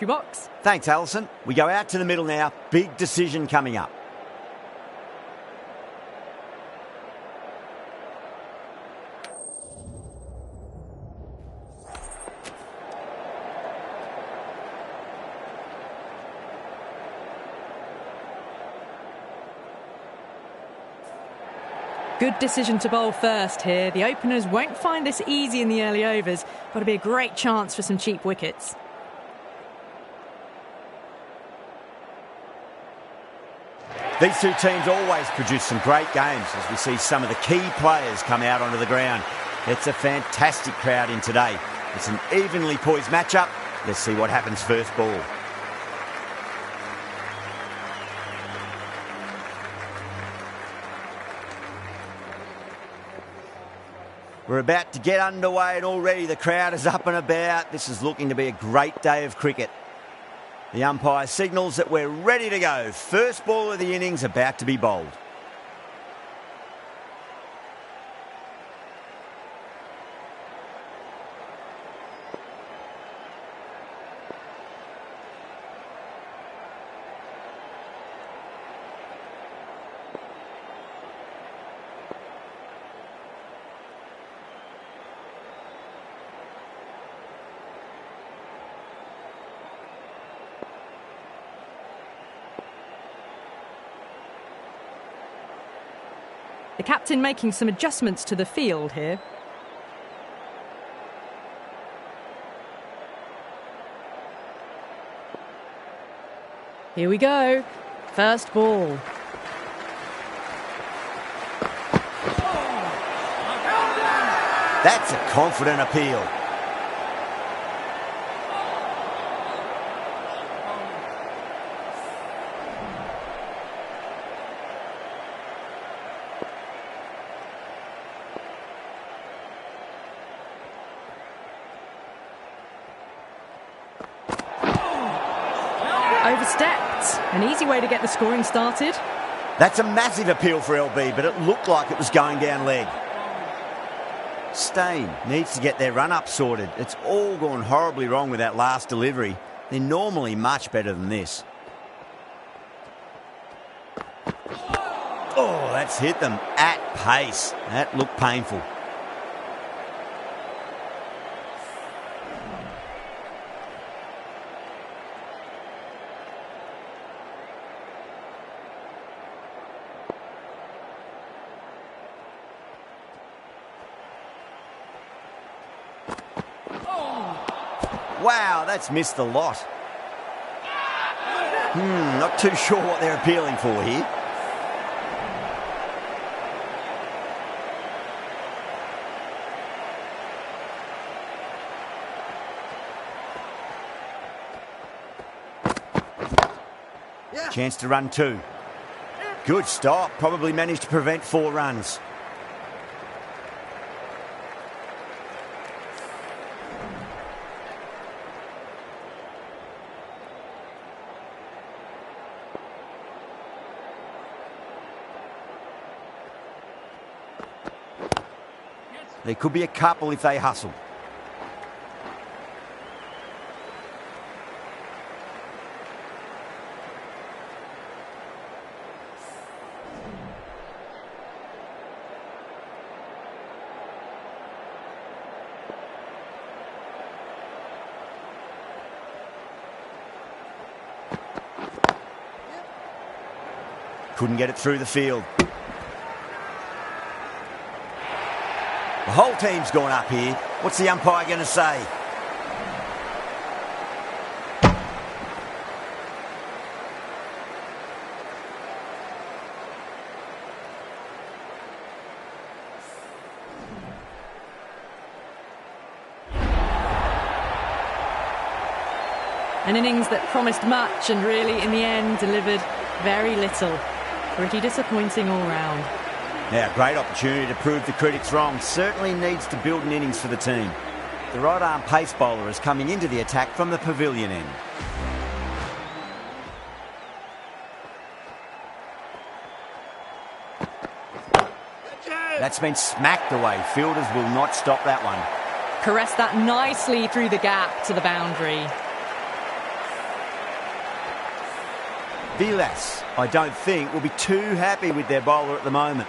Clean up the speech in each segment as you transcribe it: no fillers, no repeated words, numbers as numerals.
Box. Thanks, Alison. We go out to the middle now. Big decision coming up. Good decision to bowl first here. The openers won't find this easy in the early overs, but it'll be a great chance for some cheap wickets. These two teams always produce some great games as we see some of the key players come out onto the ground. It's a fantastic crowd in today. It's an evenly poised matchup. Let's see what happens first ball. We're about to get underway and already the crowd is up and about. This is looking to be a great day of cricket. The umpire signals that we're ready to go. First ball of the innings about to be bowled. The captain making some adjustments to the field here. Here we go. First ball. That's a confident appeal. Overstepped. An easy way to get the scoring started. That's a massive appeal for LB, but it looked like it was going down leg. Steyn needs to get their run-up sorted. It's all gone horribly wrong with that last delivery. They're normally much better than this. Oh, that's hit them at pace. That looked painful. Wow, that's missed the lot. Not too sure what they're appealing for here. Chance to run two. Good stop. Probably managed to prevent 4 runs. There could be a couple if they hustle. Couldn't get it through the field. The whole team's gone up here. What's the umpire going to say? An innings that promised much and really, in the end, delivered very little. Pretty disappointing all round. Now, great opportunity to prove the critics wrong. Certainly needs to build an innings for the team. The right-arm pace bowler is coming into the attack from the pavilion end. That's been smacked away. Fielders will not stop that one. Caressed that nicely through the gap to the boundary. Vilas, I don't think, will be too happy with their bowler at the moment.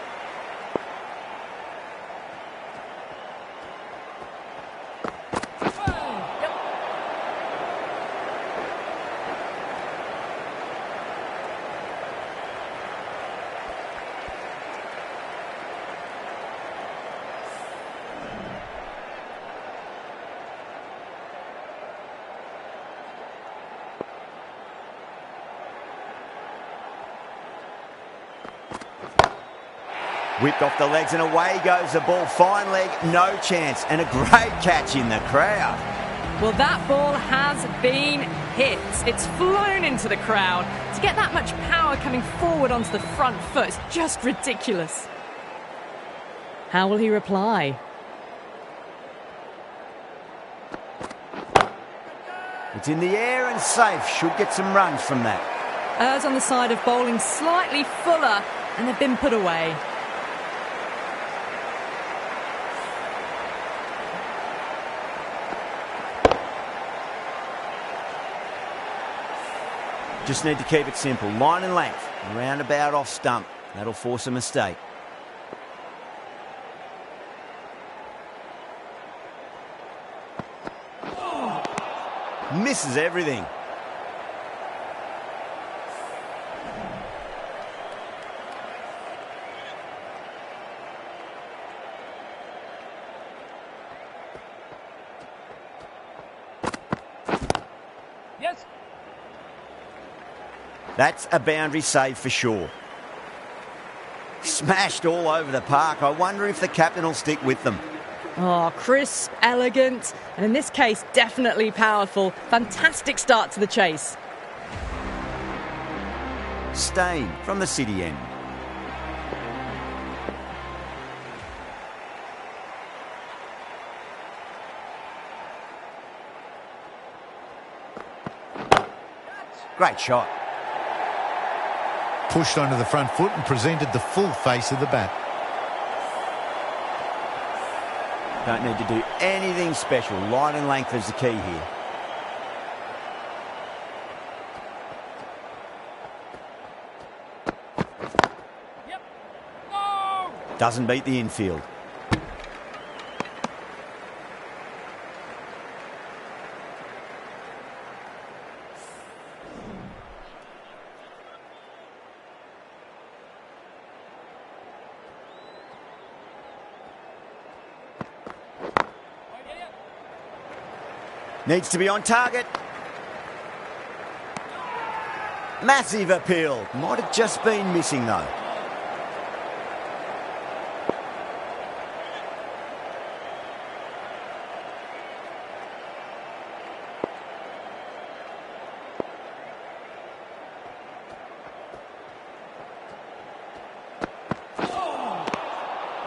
Whipped off the legs and away goes the ball. Fine leg, no chance. And a great catch in the crowd. Well, that ball has been hit. It's flown into the crowd. To get that much power coming forward onto the front foot is just ridiculous. How will he reply? It's in the air and safe. Should get some runs from that. Errs on the side of bowling slightly fuller, and they've been put away. Just need to keep it simple. Line and length. Roundabout off stump. That'll force a mistake. Misses everything. Yes. That's a boundary save for sure. Smashed all over the park. I wonder if the captain will stick with them. Oh, crisp, elegant, and in this case, definitely powerful. Fantastic start to the chase. Stain from the city end. Great shot. Pushed onto the front foot and presented the full face of the bat. Don't need to do anything special. Line and length is the key here. Yep. No! Doesn't beat the infield. Needs to be on target. Massive appeal. Might have just been missing though.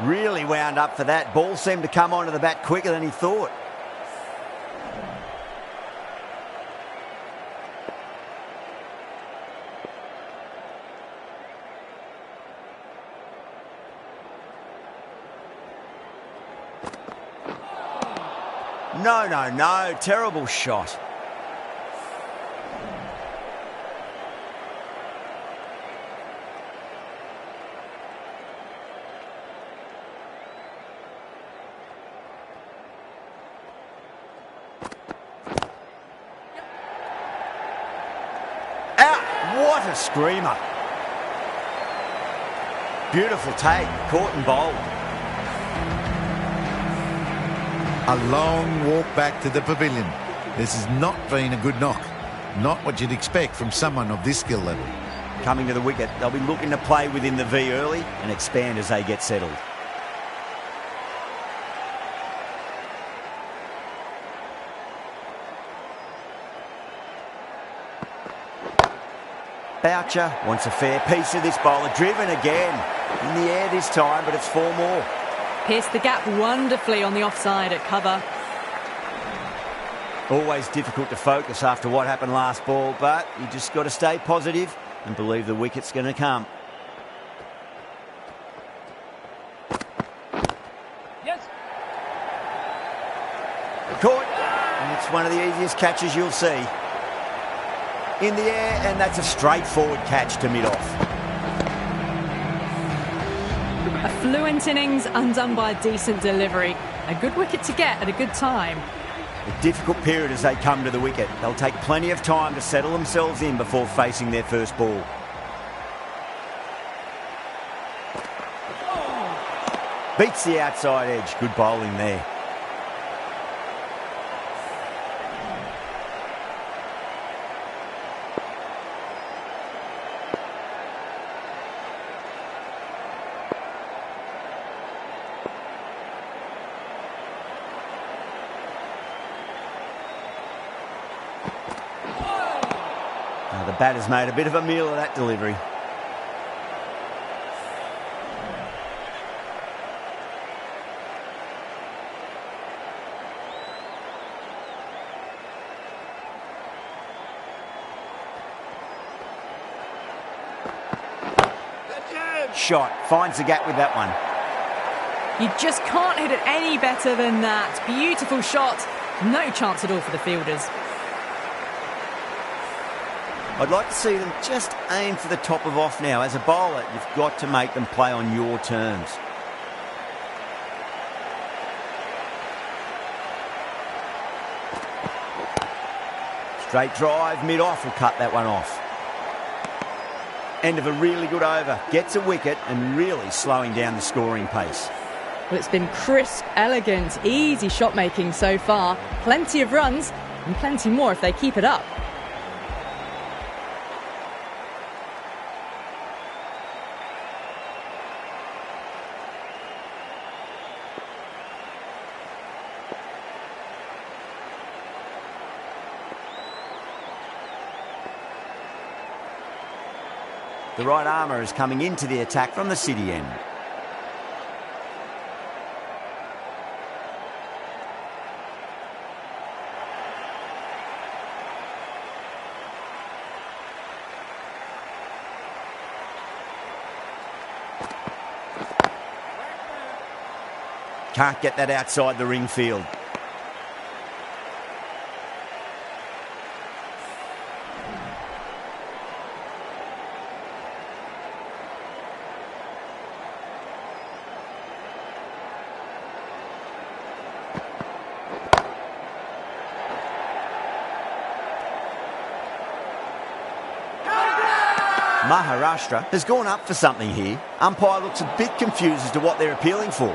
Really wound up for that. Ball seemed to come onto the bat quicker than he thought. No. Terrible shot. Out! What a screamer. Beautiful take. Caught and bowled. A long walk back to the pavilion. This has not been a good knock. Not what you'd expect from someone of this skill level. Coming to the wicket, they'll be looking to play within the V early and expand as they get settled. Boucher wants a fair piece of this bowler. Driven again. In the air this time, but it's 4 more. Pierced the gap wonderfully on the offside at cover. Always difficult to focus after what happened last ball, but you just got to stay positive and believe the wicket's going to come. Yes. Caught, and it's one of the easiest catches you'll see. in the air, and that's a straightforward catch to mid-off. A fluent innings undone by a decent delivery. A good wicket to get at a good time. A difficult period as they come to the wicket. They'll take plenty of time to settle themselves in before facing their first ball. Beats the outside edge. Good bowling there. The batter's made a bit of a meal of that delivery. Shot, finds the gap with that one. You just can't hit it any better than that. Beautiful shot. No chance at all for the fielders. I'd like to see them just aim for the top of off now. As a bowler, you've got to make them play on your terms. Straight drive, mid-off will cut that one off. End of a really good over. Gets a wicket and really slowing down the scoring pace. Well, it's been crisp, elegant, easy shot making so far. Plenty of runs and plenty more if they keep it up. The right armour is coming into the attack from the city end. Can't get that outside the ring field. Maharashtra has gone up for something here. Umpire looks a bit confused as to what they're appealing for.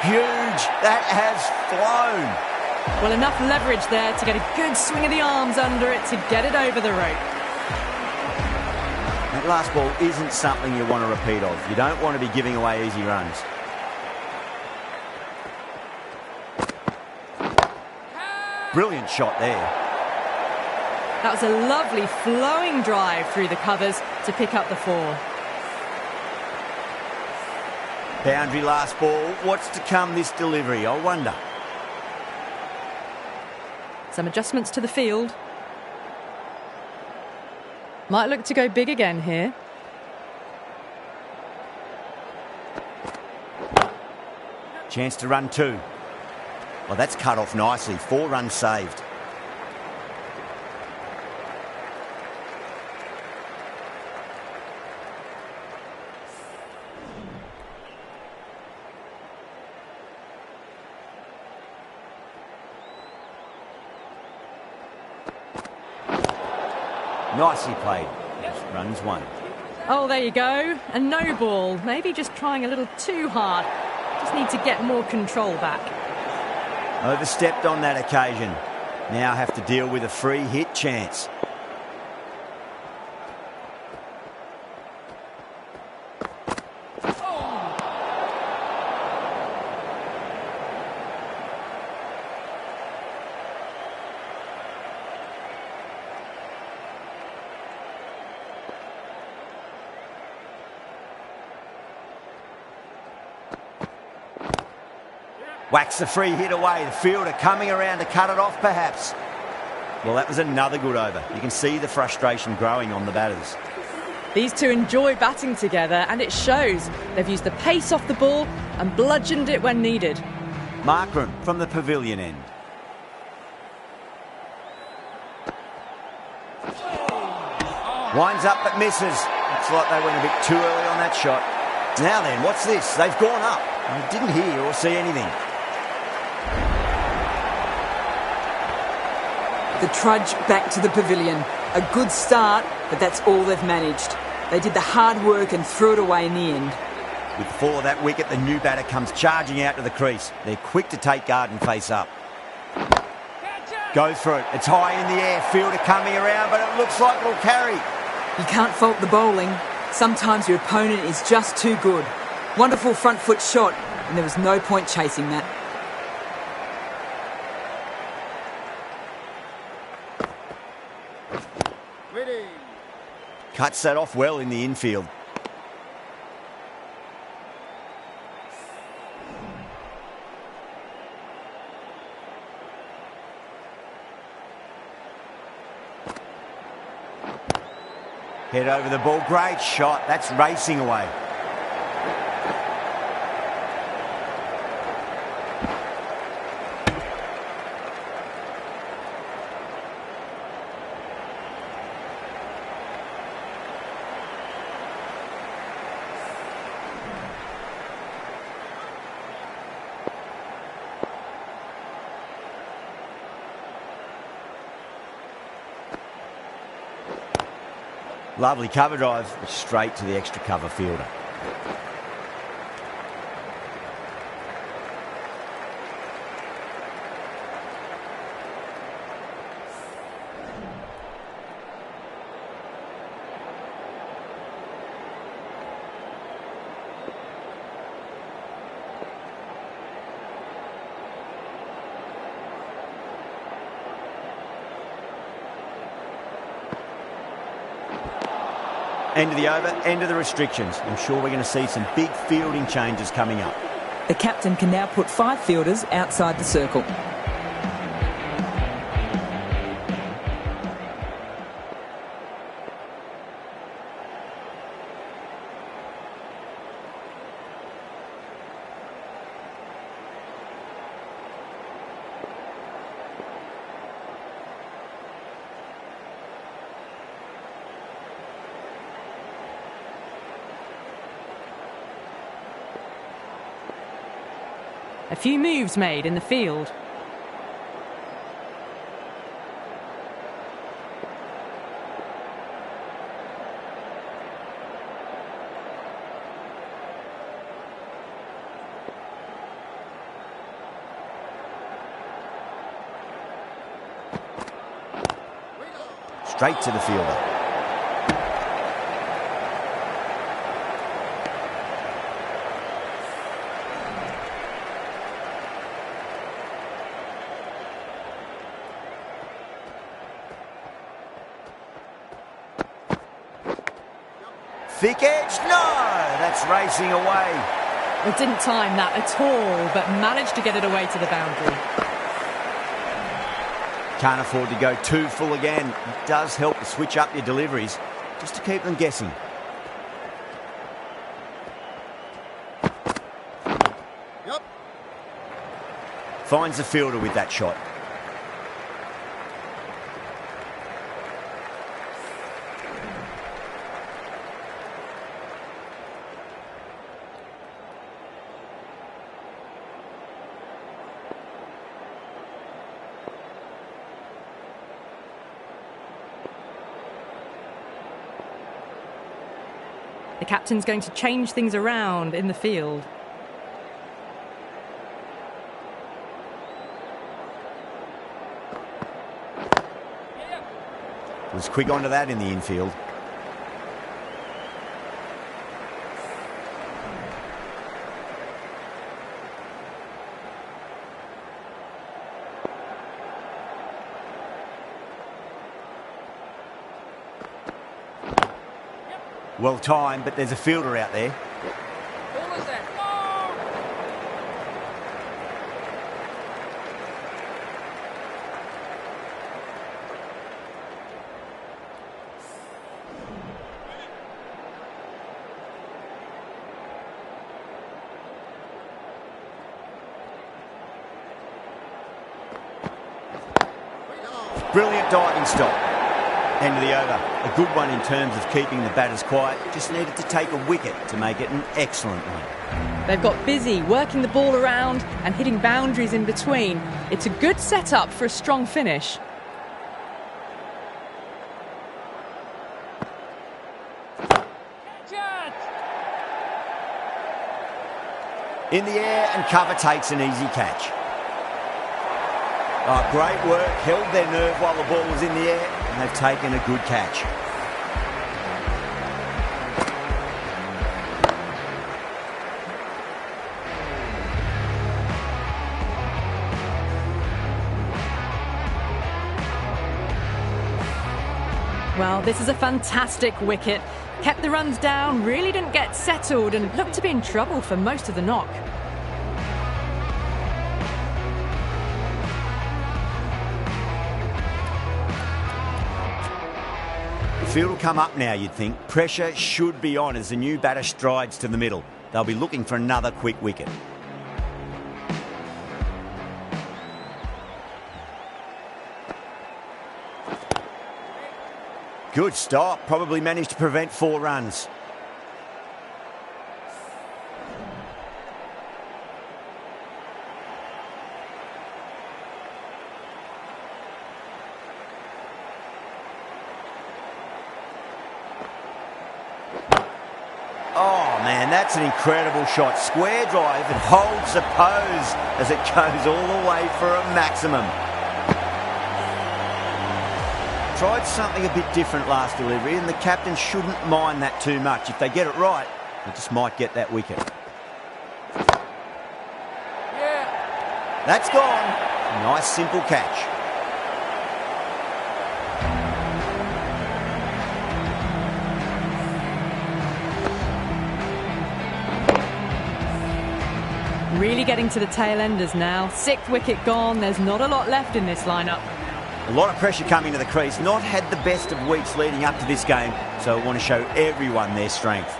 Huge. That has flown. Well, enough leverage there to get a good swing of the arms under it to get it over the rope. That last ball isn't something you want to repeat of. You don't want to be giving away easy runs. Brilliant shot there. That was a lovely flowing drive through the covers to pick up the 4. Boundary last ball. What's to come this delivery, I wonder? Some adjustments to the field. Might look to go big again here. Chance to run 2. Well, that's cut off nicely. 4 runs saved. Nicely played. Runs 1. Oh, there you go. A no ball. Maybe just trying a little too hard. Just need to get more control back. Overstepped on that occasion. Now have to deal with a free hit chance. Whacks the free hit away. The fielder coming around to cut it off, perhaps. Well, that was another good over. You can see the frustration growing on the batters. These two enjoy batting together, and it shows. They've used the pace off the ball and bludgeoned it when needed. Markram from the pavilion end. Winds up but misses. Looks like they went a bit too early on that shot. Now then, what's this? They've gone up. I didn't hear or see anything. The trudge back to the pavilion. A good start, but that's all they've managed. They did the hard work and threw it away in the end. With the fall of that wicket, the new batter comes charging out to the crease. They're quick to take guard and face up. Go for it. It's high in the air. Fielder coming around, but it looks like it'll carry. You can't fault the bowling. Sometimes your opponent is just too good. Wonderful front foot shot, and there was no point chasing that. Cuts that off well in the infield. Head over the ball. Great shot. That's racing away. Lovely cover drive, straight to the extra cover fielder. End of the over, end of the restrictions. I'm sure we're going to see some big fielding changes coming up. The captain can now put 5 fielders outside the circle. A few moves made in the field. Straight to the fielder. Thick edge, no! That's racing away. Well, didn't time that at all, but managed to get it away to the boundary. Can't afford to go too full again. It does help to switch up your deliveries, just to keep them guessing. Yep. Finds the fielder with that shot. The captain's going to change things around in the field. Was quick onto that in the infield. Well timed, but there's a fielder out there. Ball is there. No! brilliant diving stop. End of the over. A good one in terms of keeping the batters quiet. Just needed to take a wicket to make it an excellent one. They've got busy working the ball around and hitting boundaries in between. It's a good setup for a strong finish. In the air and cover takes an easy catch. Oh, great work, held their nerve while the ball was in the air and they've taken a good catch. Well, this is a fantastic wicket. Kept the runs down, really didn't get settled and looked to be in trouble for most of the knock. The field will come up now, you'd think. Pressure should be on as the new batter strides to the middle. They'll be looking for another quick wicket. Good stop. Probably managed to prevent 4 runs. Oh, man, that's an incredible shot. Square drive and holds the pose as it goes all the way for a maximum. Tried something a bit different last delivery, and the captain shouldn't mind that too much. If they get it right, they just might get that wicket. Yeah. That's gone. Nice, simple catch. Really getting to the tail enders now. 6th wicket gone. There's not a lot left in this lineup. A lot of pressure coming to the crease. Not had the best of weeks leading up to this game, so I want to show everyone their strength.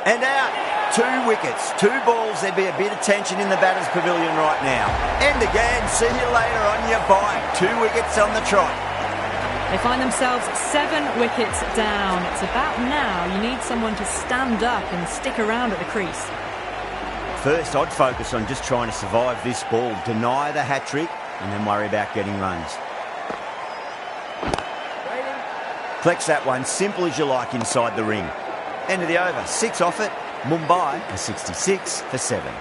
And out. 2 wickets, 2 balls. There'd be a bit of tension in the batter's pavilion right now. And again, see you later on your bike. 2 wickets on the trot. They find themselves 7 wickets down. It's about now you need someone to stand up and stick around at the crease. First, I'd focus on just trying to survive this ball, deny the hat-trick, and then worry about getting runs. Flex that one, simple as you like inside the ring. End of the over, 6 off it. Mumbai are 66 for 7.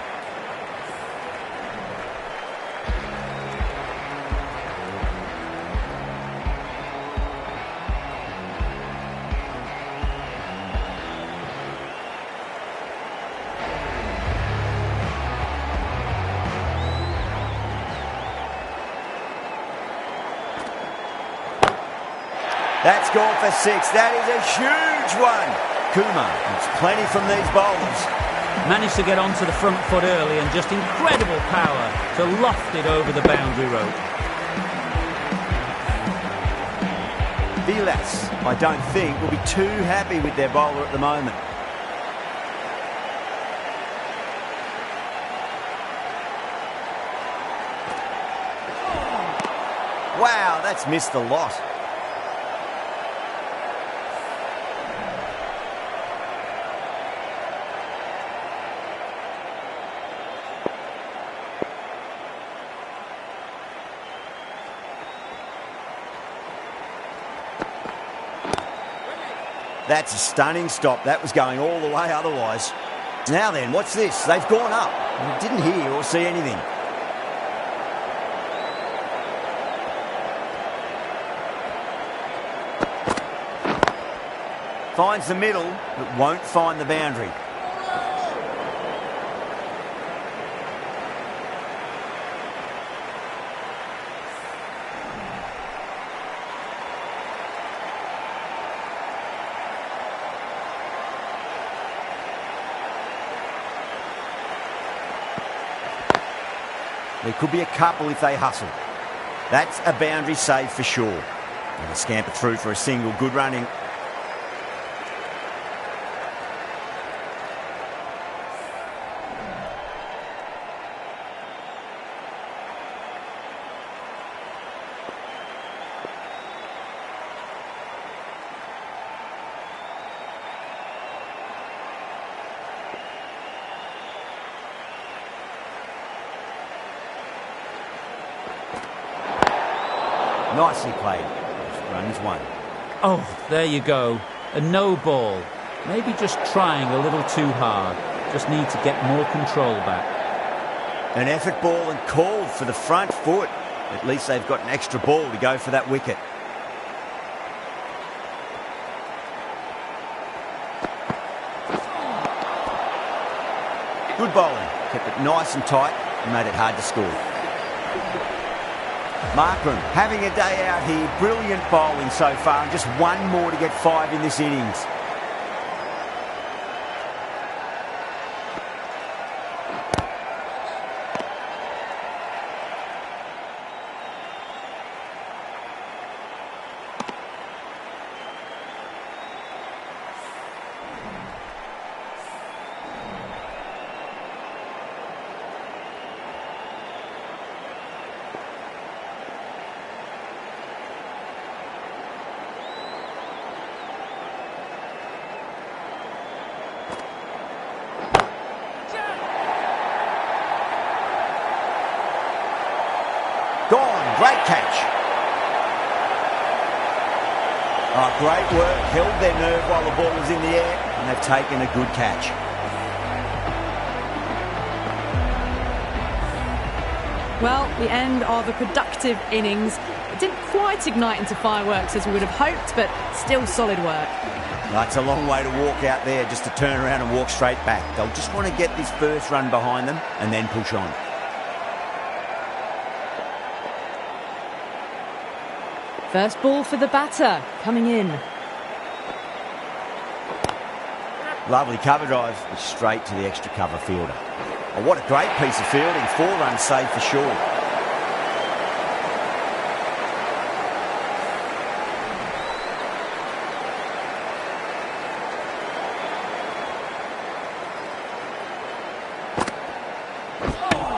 That's gone for 6. That is a huge one. Kumar gets plenty from these bowlers. Managed to get onto the front foot early and just incredible power to loft it over the boundary rope. Vilas, I don't think, will be too happy with their bowler at the moment. Wow, that's missed a lot. That's a stunning stop. That was going all the way otherwise. Now then, what's this? They've gone up. We didn't hear or see anything. Finds the middle, but won't find the boundary. There could be a couple if they hustle. That's a boundary save for sure. And they scamper through for a single. Good running. Nicely played. Runs one. Oh, there you go. A no ball. Maybe just trying a little too hard. Just need to get more control back. An effort ball and called for the front foot. At least they've got an extra ball to go for that wicket. Good bowling. Kept it nice and tight and made it hard to score. Markram having a day out here. Brilliant bowling so far, and just one more to get 5 in this innings. Gone. Great catch. Oh, great work. Held their nerve while the ball was in the air, and they've taken a good catch. Well, the end of a productive innings. It didn't quite ignite into fireworks as we would have hoped, but still solid work. That's a long way to walk out there, just to turn around and walk straight back. They'll just want to get this first run behind them and then push on. First ball for the batter, coming in. Lovely cover drive, straight to the extra cover fielder. Oh, what a great piece of fielding. 4 runs saved for sure.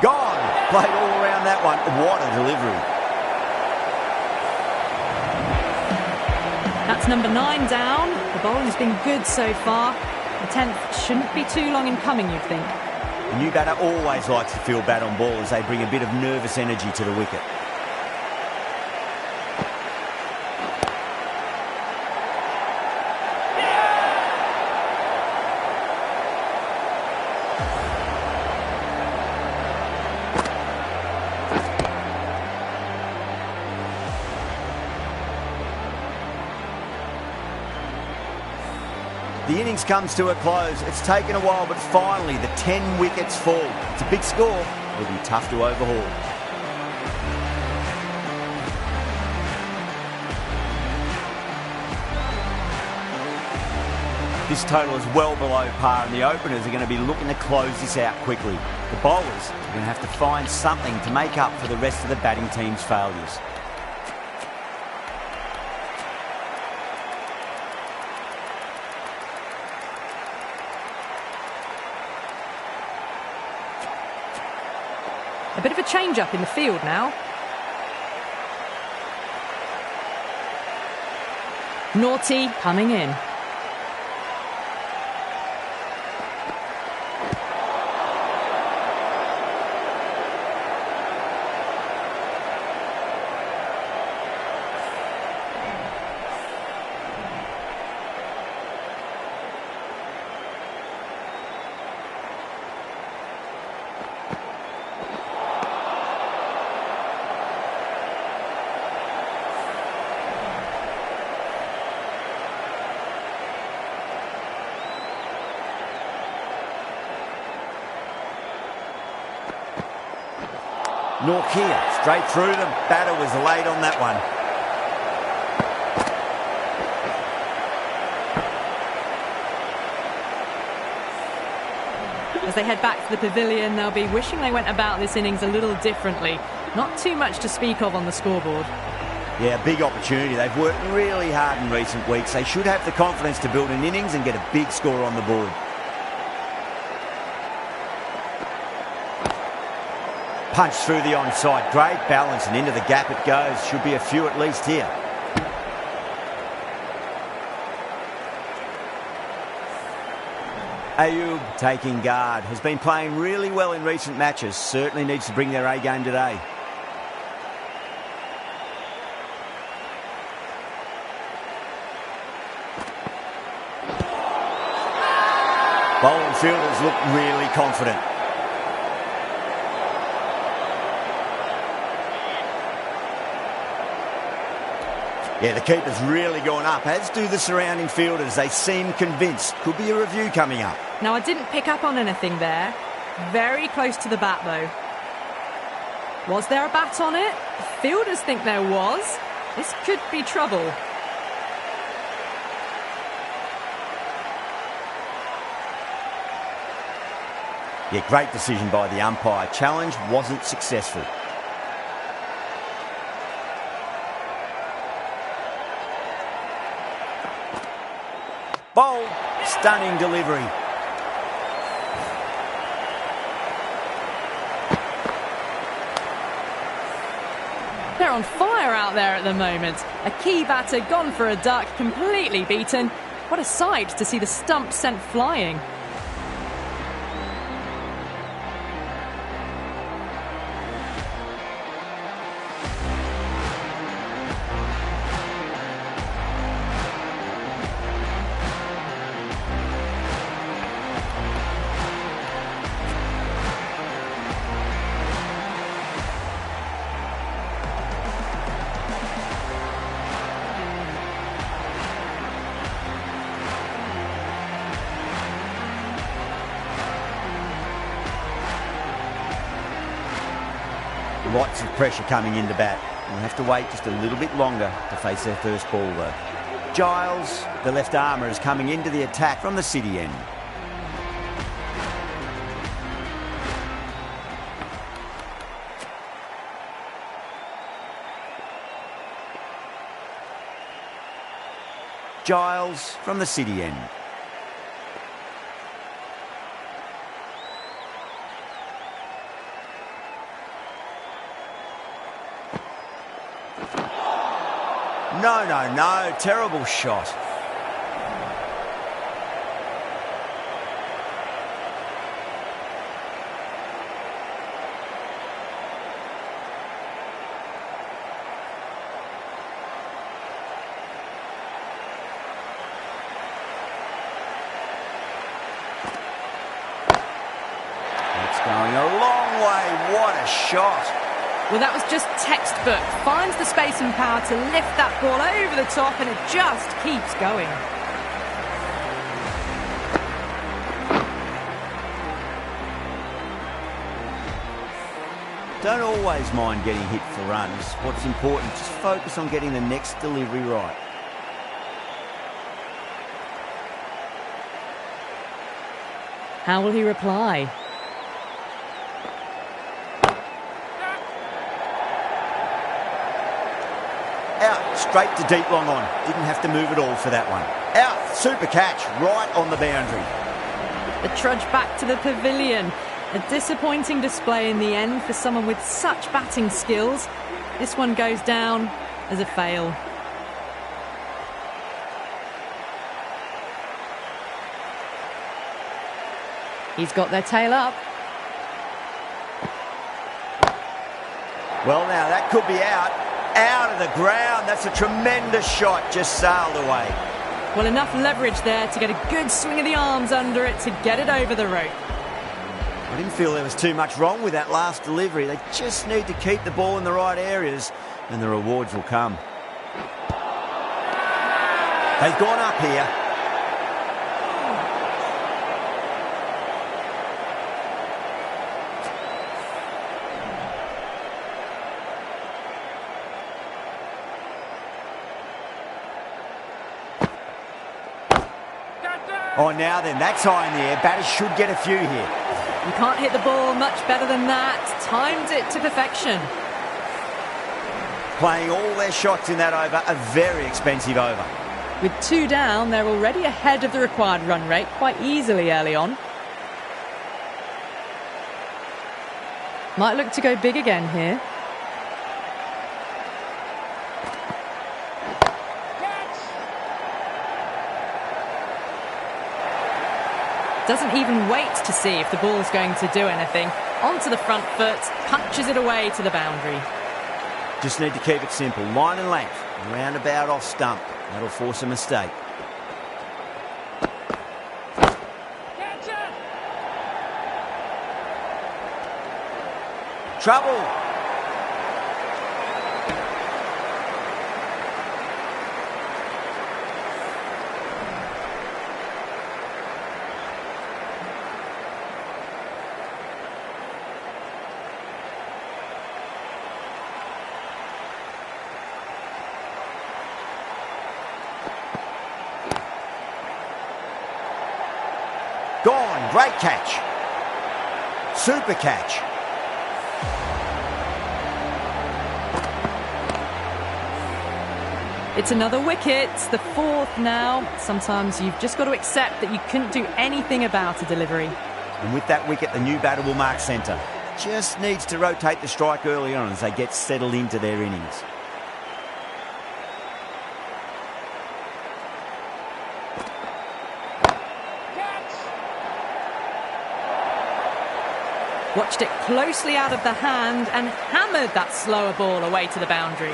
Gone. Played all around that one. What a delivery. That's number 9 down. The bowling's been good so far. The 10th shouldn't be too long in coming, you'd think. The new batter always likes to field bat on ball as they bring a bit of nervous energy to the wicket. The innings comes to a close. It's taken a while, but finally the 10 wickets fall. It's a big score. It'll be tough to overhaul. This total is well below par, and the openers are going to be looking to close this out quickly. The bowlers are going to have to find something to make up for the rest of the batting team's failures. A bit of a change-up in the field now. Naughty coming in. Norkia, straight through them. Batter was late on that one. As they head back to the pavilion, they'll be wishing they went about this innings a little differently. Not too much to speak of on the scoreboard. Yeah, big opportunity. They've worked really hard in recent weeks. They should have the confidence to build an innings and get a big score on the board. Punched through the onside. Great balance, and into the gap it goes. Should be a few at least here. Ayub taking guard. Has been playing really well in recent matches. Certainly needs to bring their A game today. Bowling fielders look really confident. Yeah, the keeper's really gone up, as do the surrounding fielders. They seem convinced. Could be a review coming up. Now, I didn't pick up on anything there. Very close to the bat, though. Was there a bat on it? The fielders think there was. This could be trouble. Yeah, great decision by the umpire. Challenge wasn't successful. Bold, stunning delivery. They're on fire out there at the moment. A key batter gone for a duck, completely beaten. What a sight to see the stump sent flying. Lots of pressure coming into bat. We'll have to wait just a little bit longer to face their first ball, though. Giles, the left armour, is coming into the attack from the city end. Giles from the city end. No. Terrible shot. It's going a long way. What a shot. Well, that was just textbook. Finds the space and power to lift that ball over the top, and it just keeps going. Don't always mind getting hit for runs. What's important, just focus on getting the next delivery right. How will he reply? Out, straight to deep long on. Didn't have to move at all for that one. Out, super catch, right on the boundary. The trudge back to the pavilion. A disappointing display in the end for someone with such batting skills. This one goes down as a fail. He's got their tail up. Well, now, that could be out. Out of the ground. That's a tremendous shot. Just sailed away. Well, enough leverage there to get a good swing of the arms under it to get it over the rope. I didn't feel there was too much wrong with that last delivery. They just need to keep the ball in the right areas and the rewards will come. They've gone up here. Oh, now then, that's high in the air. Batters should get a few here. You can't hit the ball much better than that. Timed it to perfection. Playing all their shots in that over, a very expensive over. With 2 down, they're already ahead of the required run rate quite easily early on. Might look to go big again here. Doesn't even wait to see if the ball's going to do anything. Onto the front foot, punches it away to the boundary. Just need to keep it simple. Line and length. Roundabout off stump. That'll force a mistake. Trouble. Gone. Great catch. Super catch. It's another wicket, the fourth now. Sometimes you've just got to accept that you couldn't do anything about a delivery. And with that wicket, the new batter will mark centre. Just needs to rotate the strike early on as they get settled into their innings. Watched it closely out of the hand and hammered that slower ball away to the boundary.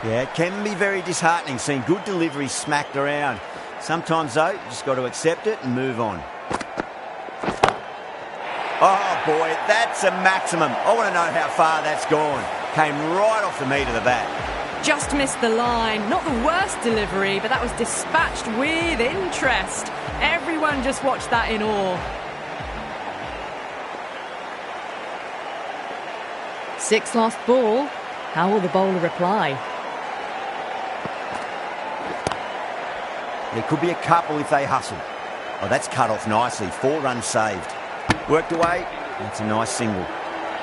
Yeah, it can be very disheartening seeing good deliveries smacked around. Sometimes, though, you just got to accept it and move on. Oh, boy, that's a maximum. I want to know how far that's gone. Came right off the meat of the bat. Just missed the line. Not the worst delivery, but that was dispatched with interest. Everyone just watched that in awe. Sixth last ball. How will the bowler reply? There could be a couple if they hustle. Oh, that's cut off nicely. 4 runs saved. Worked away. That's a nice single.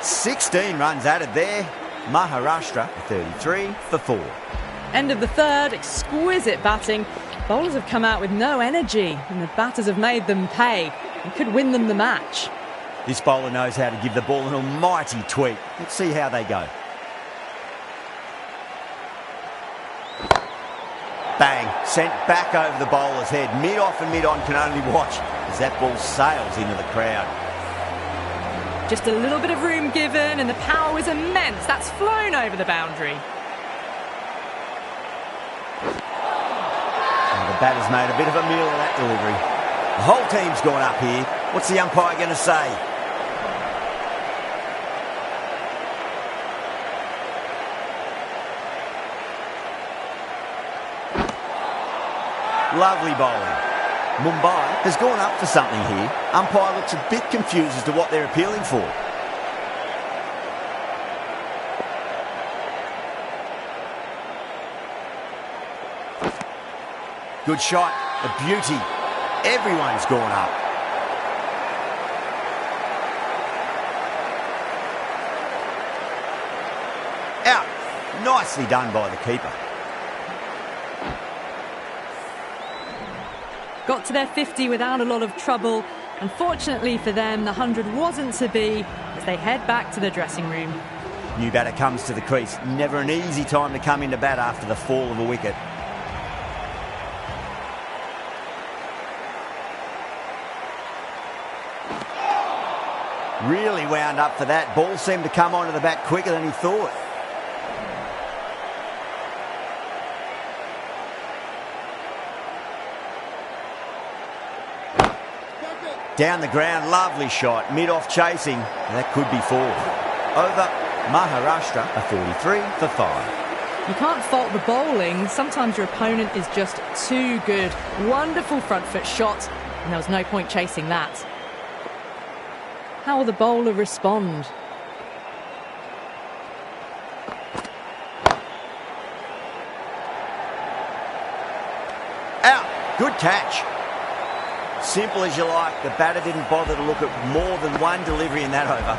16 runs added there. Maharashtra 33 for 4. End of the third. Exquisite batting. Bowlers have come out with no energy, and the batters have made them pay. It could win them the match. This bowler knows how to give the ball an almighty tweak. Let's see how they go. Bang, sent back over the bowler's head. Mid-off and mid-on can only watch as that ball sails into the crowd. Just a little bit of room given and the power was immense. That's flown over the boundary. And the batter's made a bit of a meal of that delivery. The whole team's gone up here. What's the umpire going to say? Lovely bowling. Mumbai has gone up for something here. Umpire looks a bit confused as to what they're appealing for. Good shot. A beauty. Everyone's gone up. Out. Nicely done by the keeper. Got to their 50 without a lot of trouble. Unfortunately for them, the 100 wasn't to be as they head back to the dressing room. New batter comes to the crease. Never an easy time to come into bat after the fall of a wicket. Really wound up for that. Ball seemed to come onto the bat quicker than he thought. Down the ground, lovely shot. Mid-off chasing. That could be 4. Over Maharashtra, a 43 for 5. You can't fault the bowling. Sometimes your opponent is just too good. Wonderful front foot shot, and there was no point chasing that. How will the bowler respond? Out. Good catch. Simple as you like. The batter didn't bother to look at more than one delivery in that over.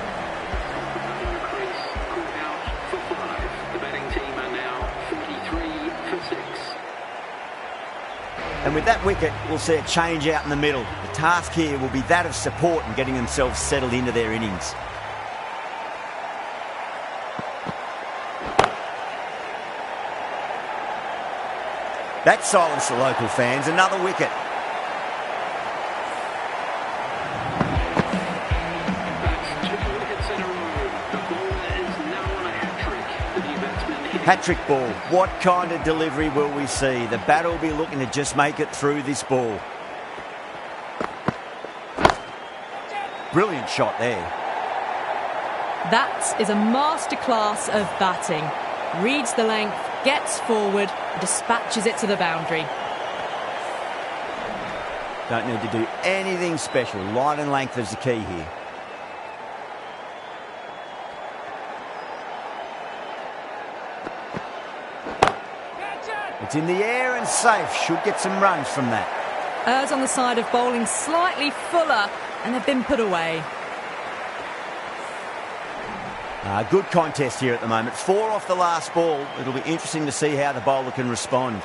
The batting team are now 43 for 6. And with that wicket, we'll see a change out in the middle. The task here will be that of support and getting themselves settled into their innings. That silenced the local fans. Another wicket. Hat-trick ball. What kind of delivery will we see? The batter will be looking to just make it through this ball. Brilliant shot there. That is a masterclass of batting. Reads the length, gets forward, and dispatches it to the boundary. Don't need to do anything special. Line and length is the key here. It's in the air and safe. Should get some runs from that. Errs on the side of bowling slightly fuller, and they've been put away. Good contest here at the moment. 4 off the last ball. It'll be interesting to see how the bowler can respond.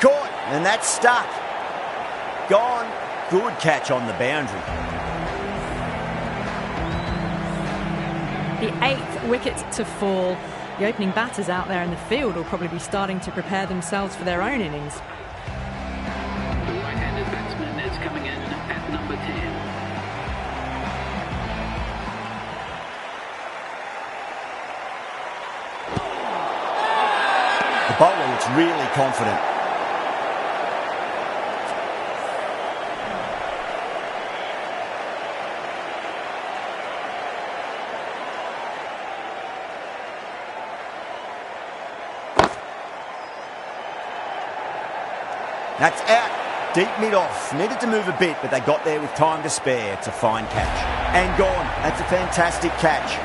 Caught, and that's stuck. Gone. Good catch on the boundary. The 8th wicket to fall. The opening batters out there in the field will probably be starting to prepare themselves for their own innings. The right-handed batsman is coming in at number 10. The bowler looks really confident. That's out. Deep mid-off. Needed to move a bit, but they got there with time to spare. It's a fine catch. And gone. That's a fantastic catch.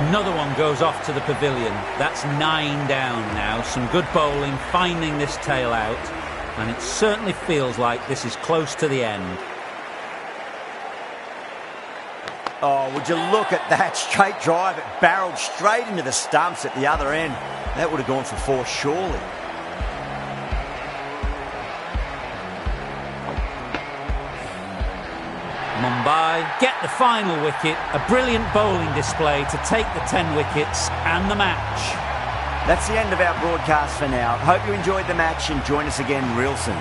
Another one goes off to the pavilion. That's 9 down now. Some good bowling, finding this tail out. And it certainly feels like this is close to the end. Oh, would you look at that straight drive? It barreled straight into the stumps at the other end. That would have gone for 4 surely. Mumbai get the final wicket. A brilliant bowling display to take the 10 wickets and the match. That's the end of our broadcast for now. Hope you enjoyed the match and join us again real soon.